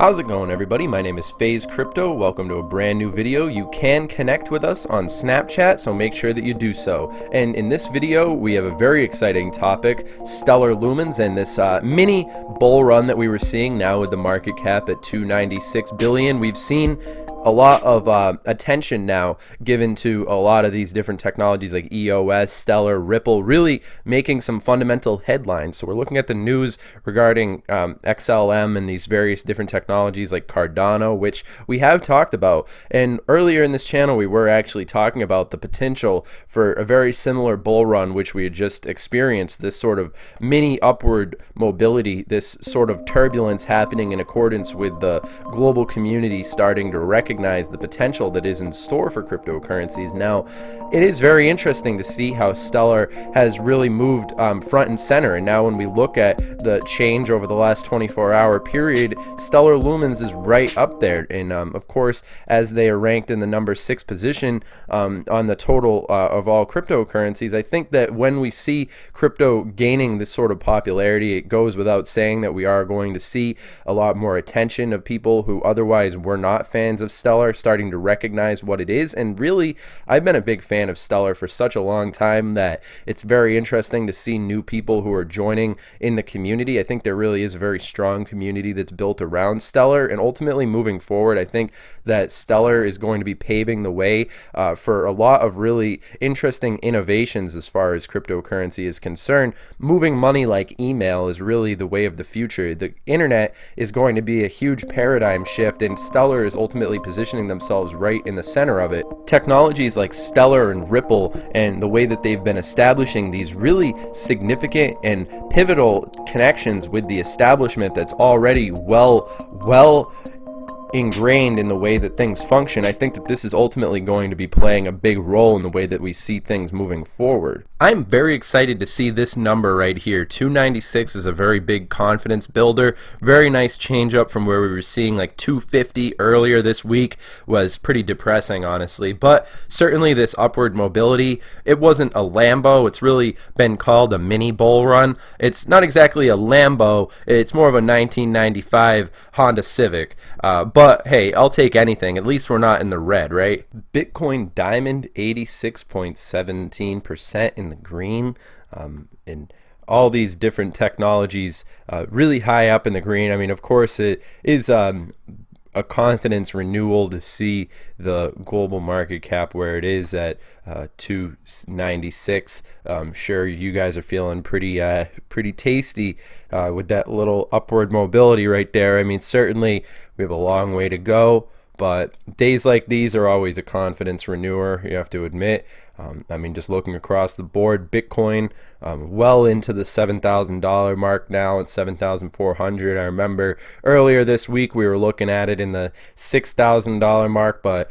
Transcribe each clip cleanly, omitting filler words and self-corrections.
How's it going, everybody? My name is FaZe Crypto. Welcome to a brand new video. You can connect with us on Snapchat, so make sure that you do so. And in this video, we have a very exciting topic, Stellar Lumens, and this mini bull run that we were seeing now with the market cap at 296 billion. We've seen a lot of attention now given to a lot of these different technologies like EOS, Stellar, Ripple, really making some fundamental headlines. So we're looking at the news regarding XLM and these various different technologies like Cardano, which we have talked about. And earlier in this channel, we were actually talking about the potential for a very similar bull run, which we had just experienced, this sort of mini upward mobility, this sort of turbulence happening in accordance with the global community starting to recognize the potential that is in store for cryptocurrencies. Now, it is very interesting to see how Stellar has really moved front and center. And now when we look at the change over the last 24-hour period, Stellar Lumens is right up there. And of course, as they are ranked in the number 6 position on the total of all cryptocurrencies, I think that when we see crypto gaining this sort of popularity, it goes without saying that we are going to see a lot more attention of people who otherwise were not fans of Stellar starting to recognize what it is. And really, I've been a big fan of Stellar for such a long time that it's very interesting to see new people who are joining in the community. I think there really is a very strong community that's built around Stellar, and ultimately moving forward, I think that Stellar is going to be paving the way for a lot of really interesting innovations as far as cryptocurrency is concerned. Moving money like email is really the way of the future. The internet is going to be a huge paradigm shift, and Stellar is ultimately positioning themselves right in the center of it. Technologies like Stellar and Ripple and the way that they've been establishing these really significant and pivotal connections with the establishment that's already well ingrained in the way that things function, I think that this is ultimately going to be playing a big role in the way that we see things moving forward. I'm very excited to see this number right here. 296 is a very big confidence builder. Very nice change up from where we were seeing like 250 earlier this week. Was pretty depressing, honestly, but certainly this upward mobility, it wasn't a Lambo. It's really been called a mini bull run. It's not exactly a Lambo. It's more of a 1995 Honda Civic, but hey, I'll take anything. At least we're not in the red, right? Bitcoin Diamond 86.17% in the green, and all these different technologies really high up in the green. I mean, of course, it is a confidence renewal to see the global market cap where it is at 296. Sure, you guys are feeling pretty tasty with that little upward mobility right there. I mean, certainly we have a long way to go, but days like these are always a confidence renewer, you have to admit. I mean, just looking across the board, Bitcoin well into the $7,000 mark now at 7,400. I remember earlier this week we were looking at it in the $6,000 mark, but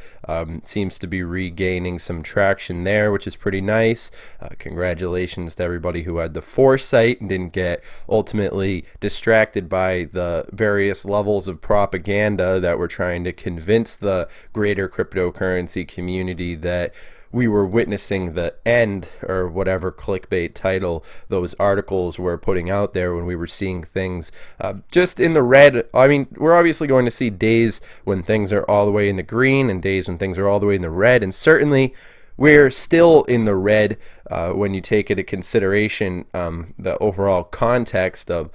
seems to be regaining some traction there, which is pretty nice. Congratulations to everybody who had the foresight and didn't get ultimately distracted by the various levels of propaganda that were trying to convince the greater cryptocurrency community that we were witnessing the end, or whatever clickbait title those articles were putting out there, when we were seeing things just in the red. I mean, we're obviously going to see days when things are all the way in the green and days when things are all the way in the red, and certainly we're still in the red when you take into consideration the overall context of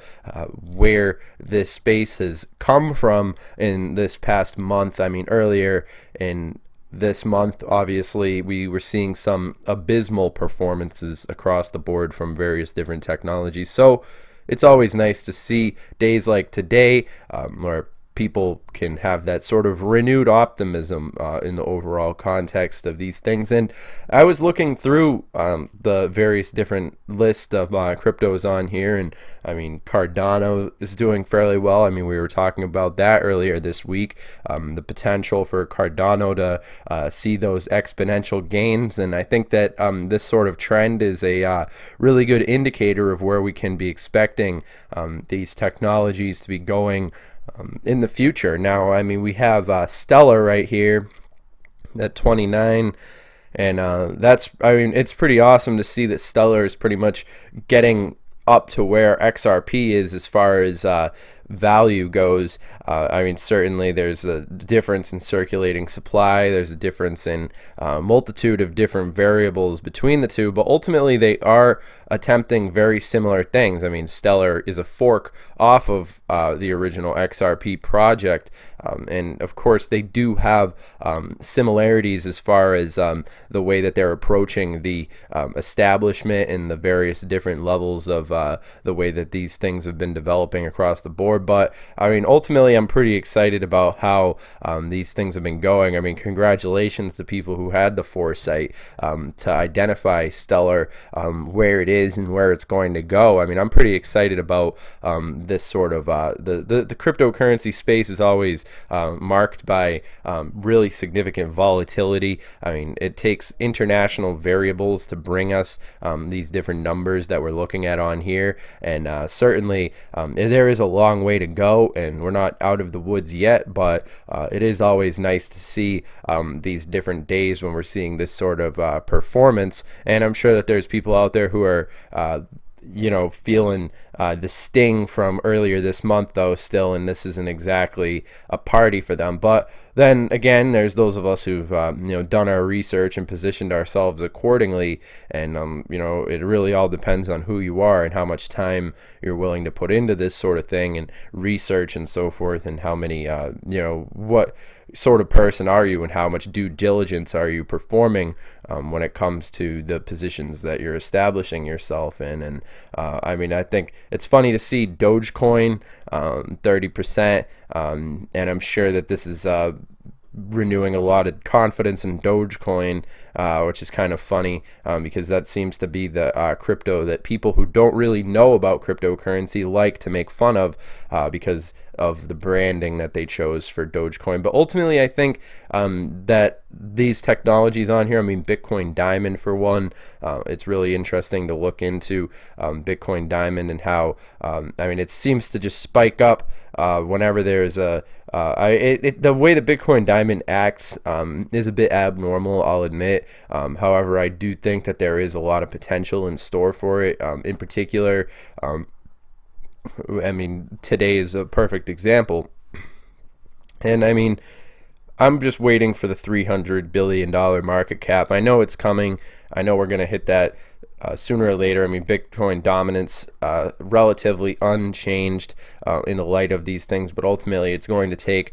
where this space has come from in this past month. I mean, earlier in this month, obviously, we were seeing some abysmal performances across the board from various different technologies. So it's always nice to see days like today where people can have that sort of renewed optimism in the overall context of these things. And I was looking through the various different list of cryptos on here, and I mean, Cardano is doing fairly well. I mean, we were talking about that earlier this week, the potential for Cardano to see those exponential gains, and I think that this sort of trend is a really good indicator of where we can be expecting these technologies to be going in the future. Now, I mean, we have Stellar right here at 29, and that's, I mean, it's pretty awesome to see that Stellar is pretty much getting up to where XRP is as far as value goes, I mean, certainly there's a difference in circulating supply. There's a difference in multitude of different variables between the two, but ultimately they are attempting very similar things. I mean, Stellar is a fork off of the original XRP project, and of course they do have similarities as far as the way that they're approaching the establishment and the various different levels of the way that these things have been developing across the board. But I mean, ultimately I'm pretty excited about how these things have been going. I mean, congratulations to people who had the foresight to identify Stellar, where it is and where it's going to go. I mean, I'm pretty excited about this sort of the cryptocurrency space is always marked by really significant volatility. I mean, it takes international variables to bring us these different numbers that we're looking at on here, and certainly there is a long way to go, and we're not out of the woods yet, but it is always nice to see these different days when we're seeing this sort of performance. And I'm sure that there's people out there who are feeling the sting from earlier this month though still, and this isn't exactly a party for them. But then again, there's those of us who've done our research and positioned ourselves accordingly, and it really all depends on who you are and how much time you're willing to put into this sort of thing and research and so forth, and how many what sort of person are you and how much due diligence are you performing when it comes to the positions that you're establishing yourself in. And I mean, I think it's funny to see Dogecoin 30%, and I'm sure that this is renewing a lot of confidence in Dogecoin, which is kind of funny because that seems to be the crypto that people who don't really know about cryptocurrency like to make fun of because of the branding that they chose for Dogecoin. But ultimately, I think that these technologies on here, I mean, Bitcoin Diamond for one, it's really interesting to look into Bitcoin Diamond and how, I mean, it seems to just spike up whenever there's the way that Bitcoin Diamond acts is a bit abnormal, I'll admit. However, I do think that there is a lot of potential in store for it. In particular, I mean, today is a perfect example. And I mean, I'm just waiting for the $300 billion market cap. I know it's coming. I know we're going to hit that sooner or later. I mean, Bitcoin dominance relatively unchanged in the light of these things, but ultimately it's going to take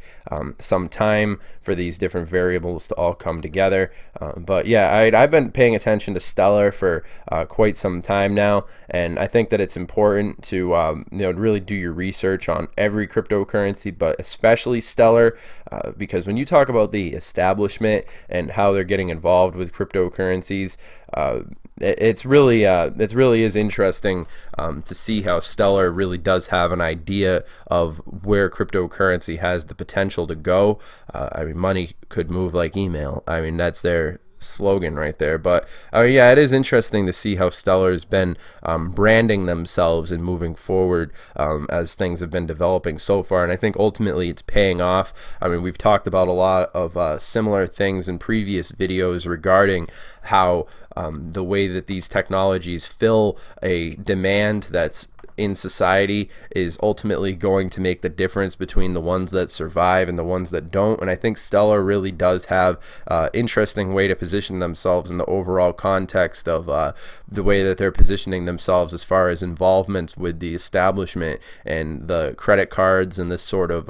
some time for these different variables to all come together. But yeah, I've been paying attention to Stellar for quite some time now, and I think that it's important to really do your research on every cryptocurrency, but especially Stellar, because when you talk about the establishment and how they're getting involved with cryptocurrencies, it really is interesting to see how Stellar really does have an idea of where cryptocurrency has the potential to go. I mean, money could move like email. I mean, that's their slogan right there. But yeah, it is interesting to see how Stellar's been branding themselves and moving forward as things have been developing so far, and I think ultimately it's paying off. I mean, we've talked about a lot of similar things in previous videos regarding how the way that these technologies fill a demand that's in society is ultimately going to make the difference between the ones that survive and the ones that don't. And I think Stellar really does have interesting way to position themselves in the overall context of the way that they're positioning themselves as far as involvement with the establishment and the credit cards and this sort of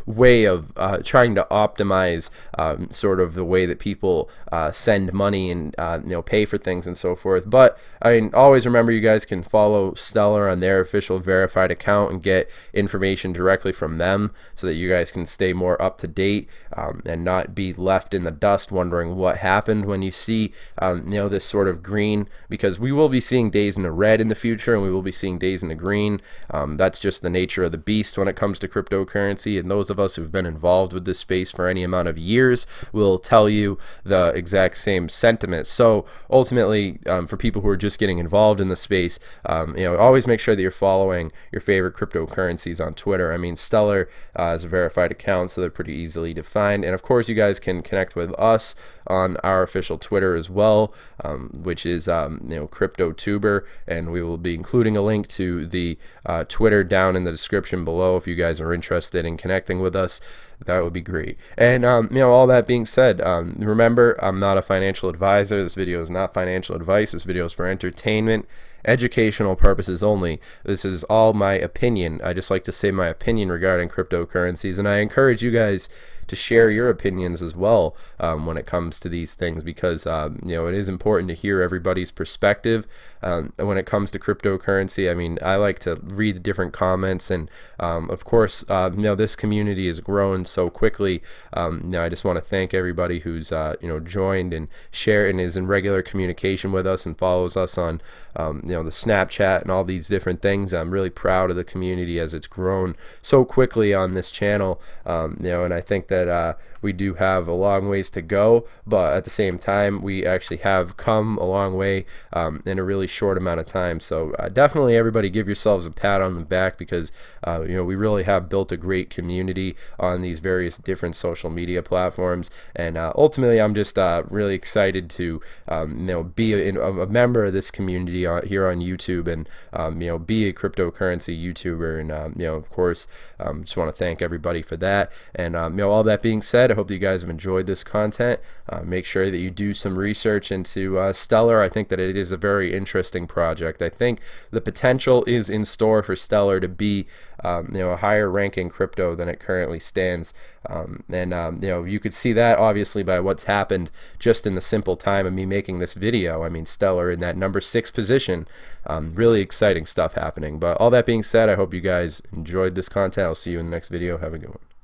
way of trying to optimize sort of the way that people send money and pay for things and so forth. But I mean, always remember, you guys can follow Stellar on their official verified account and get information directly from them so that you guys can stay more up to date and not be left in the dust wondering what happened when you see this sort of green, because we will be seeing days in the red in the future and we will be seeing days in the green. That's just the nature of the beast when it comes to cryptocurrency, and those of us who've been involved with this space for any amount of years will tell you the exact same sentiment. So ultimately, for people who are just getting involved in the space, always make sure that you're following your favorite cryptocurrencies on Twitter. I mean, Stellar is a verified account, so they're pretty easily to find. And of course, you guys can connect with us on our official Twitter as well, which is CryptoTuber, and we will be including a link to the Twitter down in the description below if you guys are interested in connecting with us. That would be great. And all that being said, remember, I'm not a financial advisor. This video is not financial advice. This video is for entertainment, educational purposes only. This is all my opinion. I just like to say my opinion regarding cryptocurrencies, and I encourage you guys to share your opinions as well when it comes to these things, because it is important to hear everybody's perspective when it comes to cryptocurrency. I mean, I like to read the different comments, and of course, this community has grown so quickly. I just want to thank everybody who's joined and shared and is in regular communication with us and follows us on the Snapchat and all these different things. I'm really proud of the community as it's grown so quickly on this channel, and I think that we do have a long ways to go, but at the same time, we actually have come a long way in a really short amount of time. So definitely everybody give yourselves a pat on the back, because we really have built a great community on these various different social media platforms. And ultimately, I'm just really excited to be a member of this community here on YouTube, and be a cryptocurrency YouTuber. And of course, just want to thank everybody for that. And all that being said, I hope that you guys have enjoyed this content. Make sure that you do some research into Stellar. I think that it is a very interesting project. I think the potential is in store for Stellar to be a higher ranking crypto than it currently stands. You could see that obviously by what's happened just in the simple time of me making this video. I mean, Stellar in that number 6 position. Really exciting stuff happening. But all that being said, I hope you guys enjoyed this content. I'll see you in the next video. Have a good one.